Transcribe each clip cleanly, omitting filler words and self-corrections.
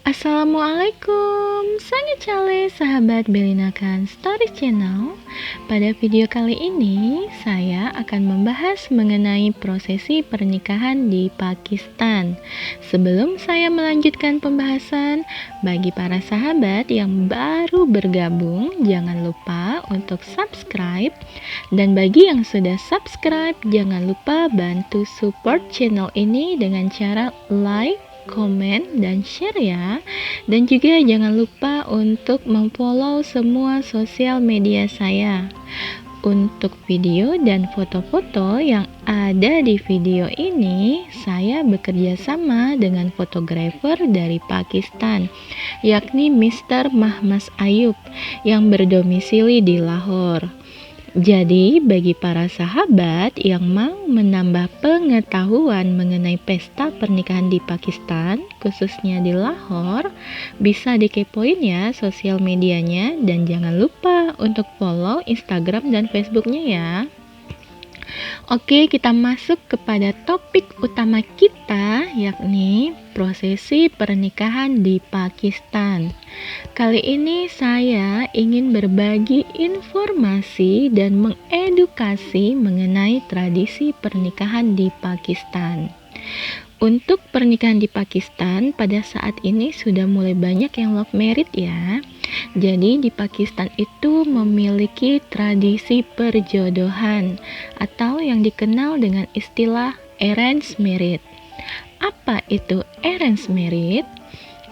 Assalamualaikum, sangat cale sahabat Belinakan Story Channel. Pada video kali ini, saya akan membahas mengenai prosesi pernikahan di Pakistan. Sebelum saya melanjutkan pembahasan, bagi para sahabat yang baru bergabung, jangan lupa untuk subscribe. Dan bagi yang sudah subscribe, jangan lupa bantu support channel ini dengan cara like, komen, dan share ya. Dan juga jangan lupa untuk memfollow semua sosial media saya. Untuk video dan foto-foto yang ada di video ini, saya bekerja sama dengan fotografer dari Pakistan, yakni Mr. Mahmas Ayub yang berdomisili di Lahore. Jadi, bagi para sahabat yang mau menambah pengetahuan mengenai pesta pernikahan di Pakistan, khususnya di Lahore, bisa dikepoin ya sosial medianya, dan jangan lupa untuk follow Instagram dan Facebooknya ya. Oke, kita masuk kepada topik utama kita, yakni prosesi pernikahan di Pakistan. Kali ini saya ingin berbagi informasi dan mengedukasi mengenai tradisi pernikahan di Pakistan. Untuk pernikahan di Pakistan pada saat ini sudah mulai banyak yang love marriage ya. Jadi di Pakistan itu memiliki tradisi perjodohan atau yang dikenal dengan istilah arranged marriage. Apa itu arranged marriage?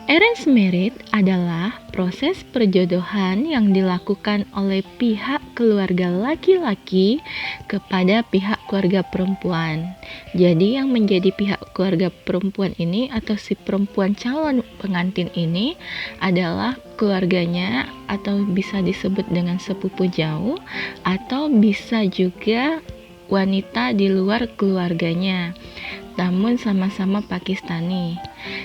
Arranged marriage adalah proses perjodohan yang dilakukan oleh pihak keluarga laki-laki kepada pihak keluarga perempuan. Jadi yang menjadi pihak keluarga perempuan ini atau si perempuan calon pengantin ini adalah keluarganya, atau bisa disebut dengan sepupu jauh, atau bisa juga wanita di luar keluarganya, namun sama-sama Pakistani,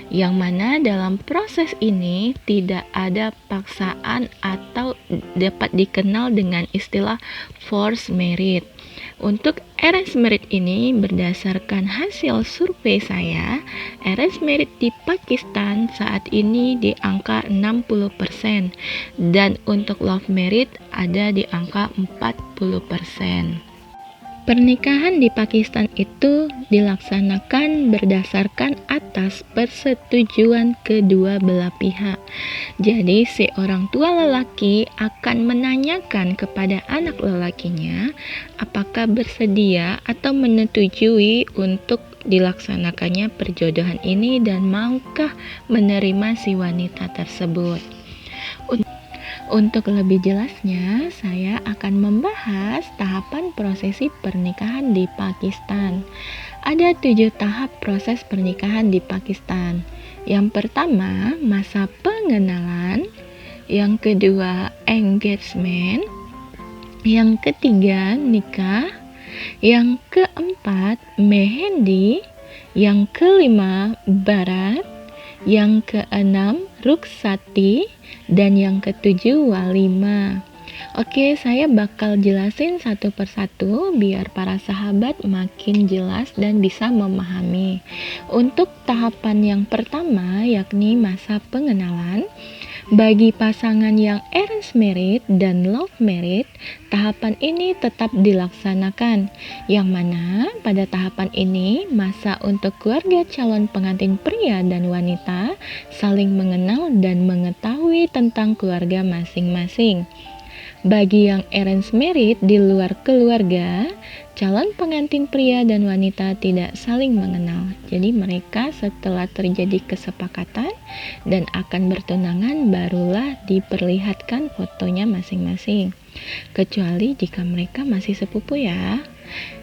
yang mana dalam proses ini tidak ada paksaan atau dapat dikenal dengan istilah forced marriage. Untuk arranged marriage ini berdasarkan hasil survei saya, arranged marriage di Pakistan saat ini di angka 60% dan untuk love marriage ada di angka 40%. Pernikahan di Pakistan itu dilaksanakan berdasarkan atas persetujuan kedua belah pihak. Jadi si orang tua lelaki akan menanyakan kepada anak lelakinya apakah bersedia atau menyetujui untuk dilaksanakannya perjodohan ini dan maukah menerima si wanita tersebut. Untuk lebih jelasnya, saya akan membahas tahapan prosesi pernikahan di Pakistan. Ada 7 tahap proses pernikahan di Pakistan. Yang pertama, masa pengenalan. Yang kedua, engagement. Yang ketiga, nikah. Yang keempat, mehendi. Yang kelima, barat. Yang keenam, ruksati, dan yang ketujuh, walima. Oke, saya bakal jelasin satu persatu biar para sahabat makin jelas dan bisa memahami. Untuk tahapan yang pertama, yakni masa pengenalan, bagi pasangan yang arranged marriage dan love marriage, tahapan ini tetap dilaksanakan, yang mana pada tahapan ini masa untuk keluarga calon pengantin pria dan wanita saling mengenal dan mengetahui tentang keluarga masing-masing. Bagi yang arranged marriage di luar keluarga, calon pengantin pria dan wanita tidak saling mengenal. Jadi mereka setelah terjadi kesepakatan dan akan bertunangan barulah diperlihatkan fotonya masing-masing. Kecuali jika mereka masih sepupu ya.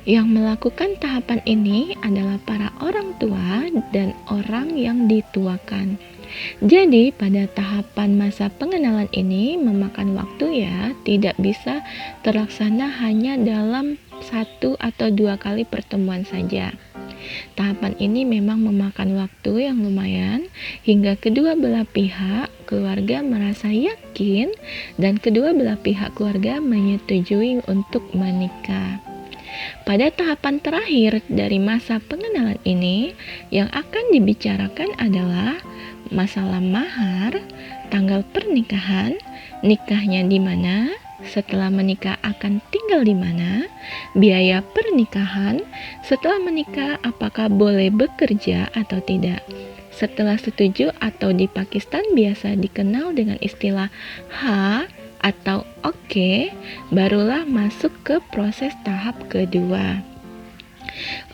Yang melakukan tahapan ini adalah para orang tua dan orang yang dituakan. Jadi pada tahapan masa pengenalan ini memakan waktu ya, tidak bisa terlaksana hanya dalam 1 atau 2 kali pertemuan saja. Tahapan ini memang memakan waktu yang lumayan hingga kedua belah pihak keluarga merasa yakin dan kedua belah pihak keluarga menyetujui untuk menikah. Pada tahapan terakhir dari masa pengenalan ini, yang akan dibicarakan adalah masalah mahar, tanggal pernikahan, nikahnya di mana, setelah menikah akan tinggal di mana, biaya pernikahan, setelah menikah apakah boleh bekerja atau tidak. Setelah setuju atau di Pakistan biasa dikenal dengan istilah H atau oke, barulah masuk ke proses tahap kedua.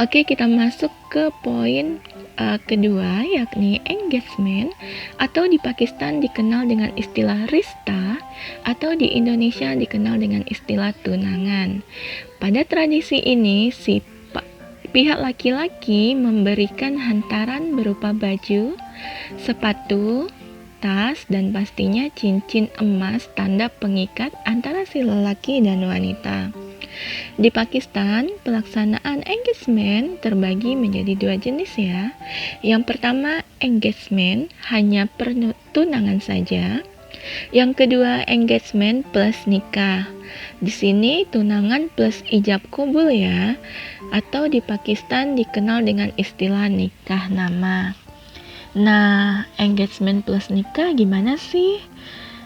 Oke, kita masuk ke poin kedua, yakni engagement, atau di Pakistan dikenal dengan istilah rista, atau di Indonesia dikenal dengan istilah tunangan. Pada tradisi ini, pihak laki-laki memberikan hantaran berupa baju, sepatu, tas, dan pastinya cincin emas tanda pengikat antara si lelaki dan wanita. Di Pakistan, pelaksanaan engagement terbagi menjadi dua jenis ya. Yang pertama, engagement hanya pertunangan saja. Yang kedua, engagement plus nikah. Di sini tunangan plus ijab kabul ya, atau di Pakistan dikenal dengan istilah nikah nama. Nah, engagement plus nikah gimana sih?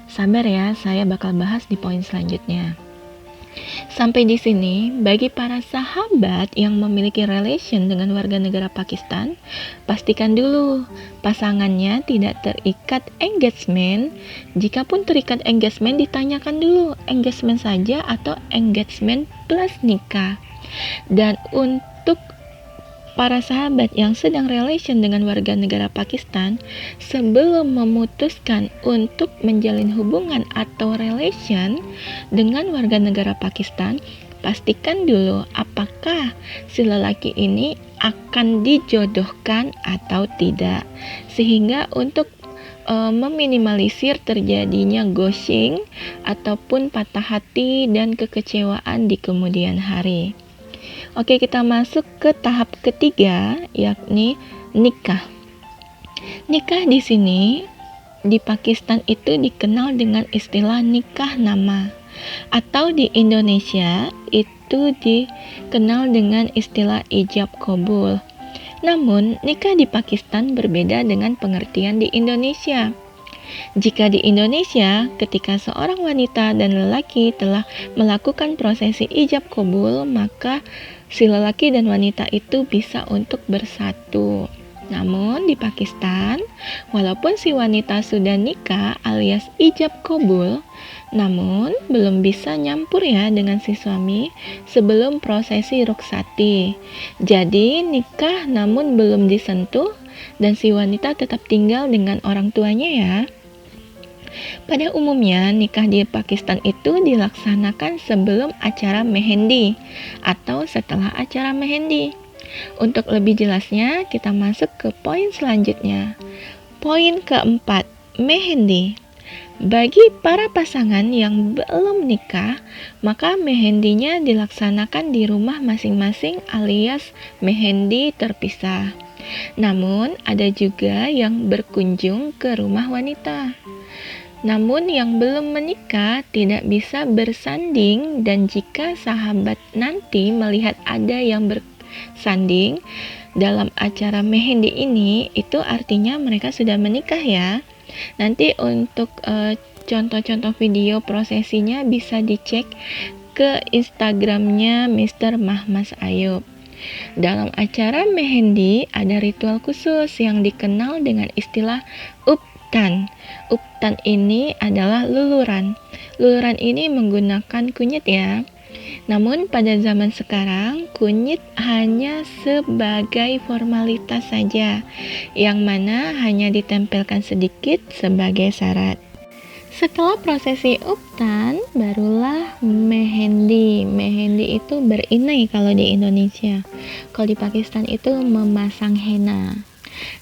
Sabar ya, saya bakal bahas di poin selanjutnya. Sampai di sini, bagi para sahabat yang memiliki relation dengan warga negara Pakistan, pastikan dulu pasangannya tidak terikat engagement. Jikapun terikat engagement, ditanyakan dulu engagement saja atau engagement plus nikah. Dan untuk para sahabat yang sedang relation dengan warga negara Pakistan, sebelum memutuskan untuk menjalin hubungan atau relation dengan warga negara Pakistan, pastikan dulu apakah si lelaki ini akan dijodohkan atau tidak, sehingga untuk meminimalisir terjadinya ghosting ataupun patah hati dan kekecewaan di kemudian hari. Oke, kita masuk ke tahap ketiga, yakni nikah. Nikah di sini di Pakistan itu dikenal dengan istilah nikah nama, atau di Indonesia itu dikenal dengan istilah ijab kabul. Namun, nikah di Pakistan berbeda dengan pengertian di Indonesia. Jika di Indonesia, ketika seorang wanita dan lelaki telah melakukan prosesi ijab kabul, maka si lelaki dan wanita itu bisa untuk bersatu. Namun di Pakistan, walaupun si wanita sudah nikah alias ijab kabul, namun belum bisa nyampur ya dengan si suami sebelum prosesi ruksati. Jadi nikah namun belum disentuh dan si wanita tetap tinggal dengan orang tuanya ya. Pada umumnya, nikah di Pakistan itu dilaksanakan sebelum acara mehendi atau setelah acara mehendi. Untuk lebih jelasnya, kita masuk ke poin selanjutnya. Poin keempat, mehendi. Bagi para pasangan yang belum nikah, maka mehendinya dilaksanakan di rumah masing-masing alias mehendi terpisah. Namun, ada juga yang berkunjung ke rumah wanita. Namun yang belum menikah tidak bisa bersanding, dan jika sahabat nanti melihat ada yang bersanding dalam acara mehendi ini, itu artinya mereka sudah menikah ya. Nanti untuk contoh-contoh video prosesinya bisa dicek ke Instagramnya Mr. Mahmas Ayub. Dalam acara mehendi ada ritual khusus yang dikenal dengan istilah uptan. Uptan ini adalah luluran. Luluran ini menggunakan kunyit ya. Namun pada zaman sekarang, kunyit hanya sebagai formalitas saja, yang mana hanya ditempelkan sedikit sebagai syarat. Setelah prosesi uptan, barulah mehendi. Mehendi itu berinai kalau di Indonesia. Kalau di Pakistan itu memasang henna.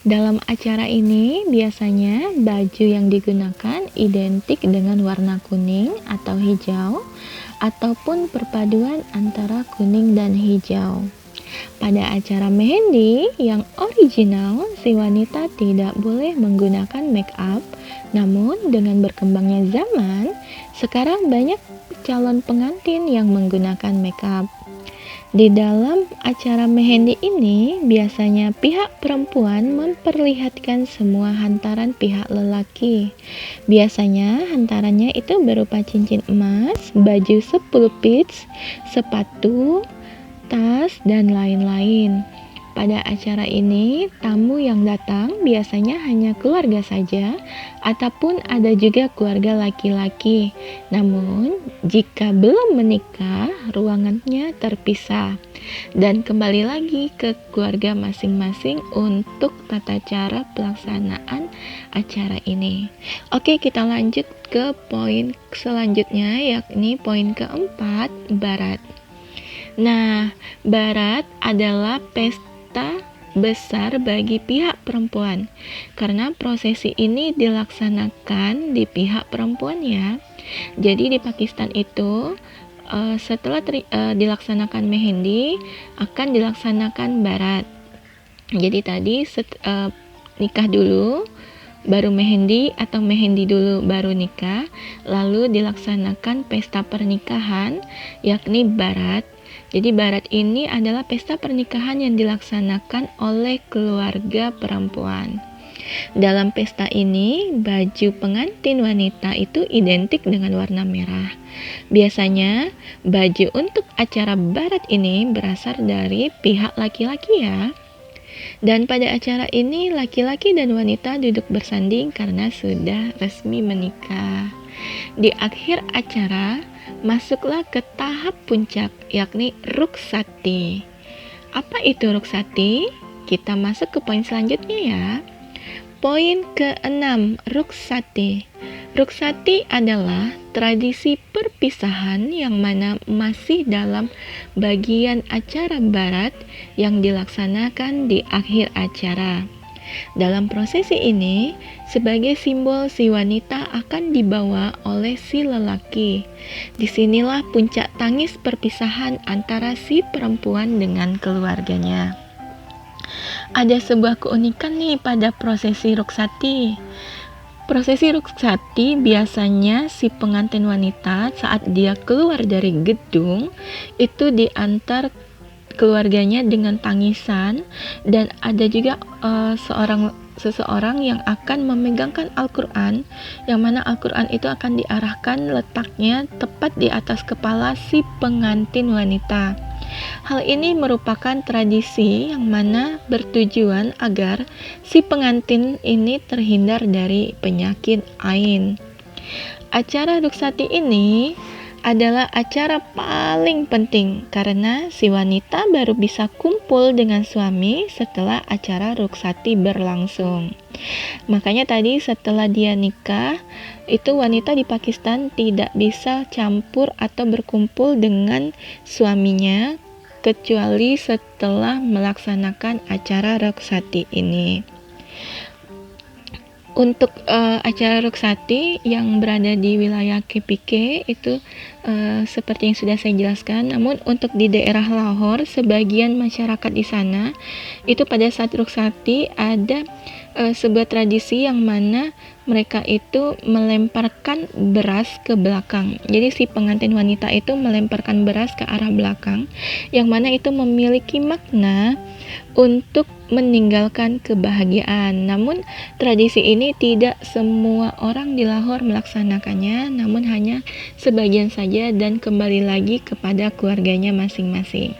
Dalam acara ini biasanya baju yang digunakan identik dengan warna kuning atau hijau, ataupun perpaduan antara kuning dan hijau. Pada acara mehendi yang original, si wanita tidak boleh menggunakan make up. Namun dengan berkembangnya zaman, sekarang banyak calon pengantin yang menggunakan make up. Di dalam acara mehendi ini, biasanya pihak perempuan memperlihatkan semua hantaran pihak lelaki. Biasanya hantarannya itu berupa cincin emas, baju 10 pieces, sepatu, tas, dan lain-lain. Pada acara ini, tamu yang datang biasanya hanya keluarga saja, ataupun ada juga keluarga laki-laki. Namun, jika belum menikah, ruangannya terpisah dan kembali lagi ke keluarga masing-masing untuk tata cara pelaksanaan acara ini. Oke, kita lanjut ke poin selanjutnya, yakni poin keempat, barat. Nah, barat adalah pesta besar bagi pihak perempuan karena prosesi ini dilaksanakan di pihak perempuan ya. Jadi di Pakistan itu setelah dilaksanakan mehendi akan dilaksanakan barat. Jadi tadi nikah dulu baru mehendi atau mehendi dulu baru nikah, lalu dilaksanakan pesta pernikahan yakni barat. Jadi barat ini adalah pesta pernikahan yang dilaksanakan oleh keluarga perempuan. Dalam pesta ini, baju pengantin wanita itu identik dengan warna merah. Biasanya, baju untuk acara barat ini berasal dari pihak laki-laki ya. Dan pada acara ini, laki-laki dan wanita duduk bersanding karena sudah resmi menikah. Di akhir acara, masuklah ke tahap puncak, yakni ruksati. Apa itu ruksati? Kita masuk ke poin selanjutnya ya. Poin ke-6, ruksati. Ruksati adalah tradisi perpisahan yang mana masih dalam bagian acara barat yang dilaksanakan di akhir acara. Dalam prosesi ini, sebagai simbol si wanita akan dibawa oleh si lelaki. Disinilah puncak tangis perpisahan antara si perempuan dengan keluarganya. Ada sebuah keunikan nih pada prosesi ruksati. Prosesi ruksati biasanya si pengantin wanita saat dia keluar dari gedung itu diantar keluarganya dengan tangisan, dan ada juga seseorang yang akan memegangkan Al-Quran, yang mana Al-Quran itu akan diarahkan letaknya tepat di atas kepala si pengantin wanita. Hal ini merupakan tradisi yang mana bertujuan agar si pengantin ini terhindar dari penyakit ain. Acara ruksati ini adalah acara paling penting karena si wanita baru bisa kumpul dengan suami setelah acara ruksati berlangsung. Makanya tadi setelah dia nikah, itu wanita di Pakistan tidak bisa campur atau berkumpul dengan suaminya kecuali setelah melaksanakan acara ruksati ini. Untuk acara ruksati yang berada di wilayah KPK itu seperti yang sudah saya jelaskan. Namun untuk di daerah Lahore, sebagian masyarakat di sana itu pada saat ruksati ada sebuah tradisi yang mana mereka itu melemparkan beras ke belakang. Jadi si pengantin wanita itu melemparkan beras ke arah belakang, yang mana itu memiliki makna untuk meninggalkan kebahagiaan. Namun tradisi ini tidak semua orang di Lahore melaksanakannya, namun hanya sebagian saja dan kembali lagi kepada keluarganya masing-masing.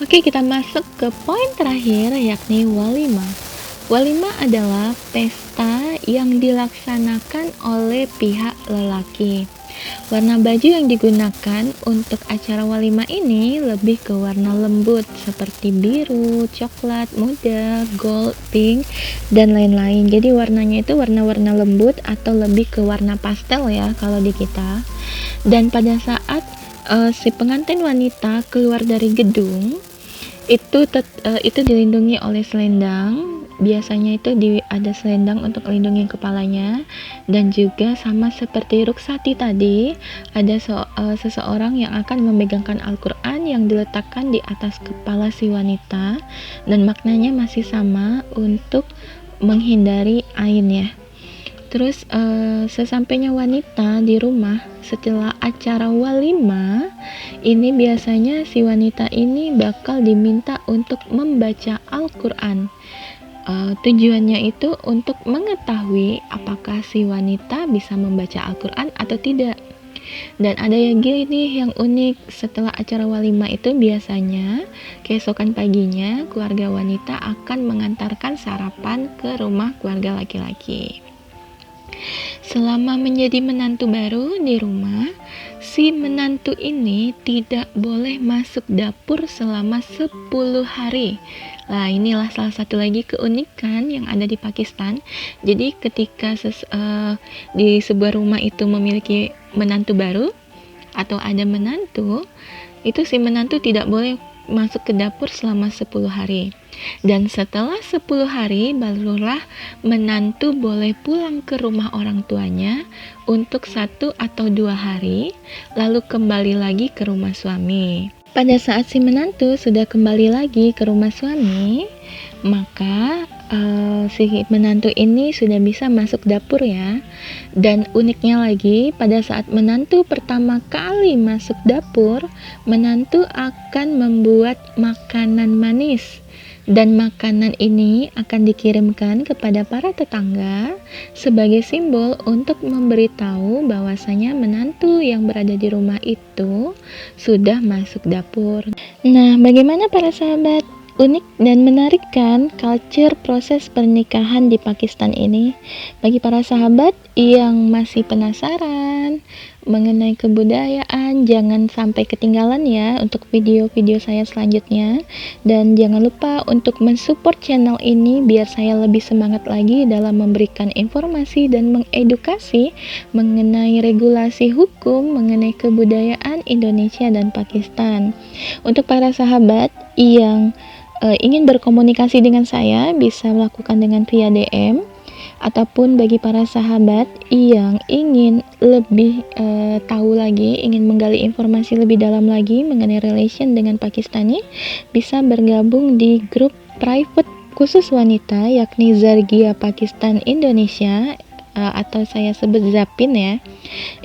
Oke, kita masuk ke poin terakhir yakni walimah. Walimah adalah pesta yang dilaksanakan oleh pihak lelaki. Warna baju yang digunakan untuk acara walimah ini lebih ke warna lembut seperti biru, coklat, muda, gold, pink, dan lain-lain. Jadi warnanya itu warna-warna lembut atau lebih ke warna pastel ya kalau di kita. Dan pada saat si pengantin wanita keluar dari gedung, itu dilindungi oleh selendang. Biasanya itu ada selendang untuk melindungi kepalanya, dan juga sama seperti ruksati tadi, ada seseorang yang akan memegangkan Al-Quran yang diletakkan di atas kepala si wanita, dan maknanya masih sama untuk menghindari ain ya. Terus sesampainya wanita di rumah setelah acara walimah, ini biasanya si wanita ini bakal diminta untuk membaca Al-Quran. Tujuannya itu untuk mengetahui apakah si wanita bisa membaca Al-Quran atau tidak. Dan ada yang gini yang unik, setelah acara walimah itu biasanya keesokan paginya keluarga wanita akan mengantarkan sarapan ke rumah keluarga laki-laki. Selama menjadi menantu baru di rumah, si menantu ini tidak boleh masuk dapur selama 10 hari. Nah, inilah salah satu lagi keunikan yang ada di Pakistan. Jadi ketika di sebuah rumah itu memiliki menantu baru atau ada menantu, itu si menantu tidak boleh masuk ke dapur selama 10 hari. Dan setelah 10 hari barulah menantu boleh pulang ke rumah orang tuanya untuk 1 atau 2 hari, lalu kembali lagi ke rumah suami. Pada saat si menantu sudah kembali lagi ke rumah suami, maka si menantu ini sudah bisa masuk dapur ya. Dan uniknya lagi, pada saat menantu pertama kali masuk dapur, menantu akan membuat makanan manis. Dan makanan ini akan dikirimkan kepada para tetangga sebagai simbol untuk memberitahu bahwasanya menantu yang berada di rumah itu sudah masuk dapur. Nah, bagaimana para sahabat? Unik dan menarik kan culture proses pernikahan di Pakistan ini? Bagi para sahabat yang masih penasaran mengenai kebudayaan, jangan sampai ketinggalan ya untuk video-video saya selanjutnya. Dan jangan lupa untuk mensupport channel ini biar saya lebih semangat lagi dalam memberikan informasi dan mengedukasi mengenai regulasi hukum mengenai kebudayaan Indonesia dan Pakistan. Untuk para sahabat yang ingin berkomunikasi dengan saya, bisa melakukan dengan via DM, ataupun bagi para sahabat yang ingin lebih tahu lagi, ingin menggali informasi lebih dalam lagi mengenai relation dengan Pakistani, bisa bergabung di grup private khusus wanita yakni Zargia Pakistan Indonesia, atau saya sebut Zapin ya.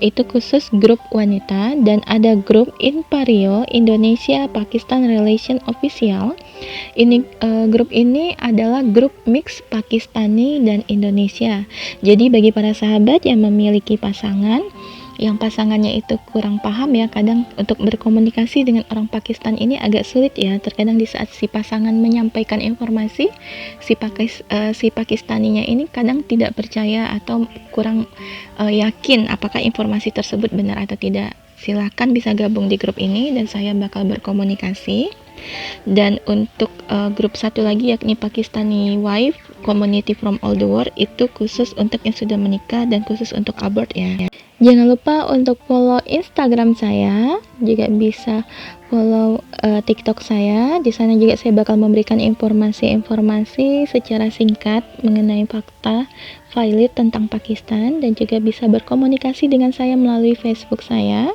Itu khusus grup wanita. Dan ada grup Inpario Indonesia Pakistan Relation Official. Ini grup ini adalah grup mix Pakistani dan Indonesia. Jadi bagi para sahabat yang memiliki pasangan, yang pasangannya itu kurang paham ya, kadang untuk berkomunikasi dengan orang Pakistan ini agak sulit ya. Terkadang di saat si pasangan menyampaikan informasi, si Pakistaninya ini kadang tidak percaya atau kurang yakin apakah informasi tersebut benar atau tidak. Silahkan bisa gabung di grup ini dan saya bakal berkomunikasi. Dan untuk grup satu lagi yakni Pakistani Wife Community from all the world, itu khusus untuk yang sudah menikah dan khusus untuk abort ya. Jangan lupa untuk follow Instagram saya, juga bisa follow TikTok saya. Di sana juga saya bakal memberikan informasi-informasi secara singkat mengenai fakta valid tentang Pakistan, dan juga bisa berkomunikasi dengan saya melalui Facebook saya.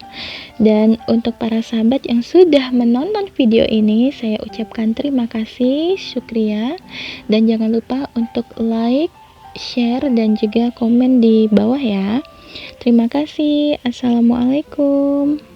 Dan untuk para sahabat yang sudah menonton video ini, saya ucapkan terima kasih, syukriya, dan jangan lupa untuk like, share, dan juga komen di bawah ya. Terima kasih. Assalamualaikum.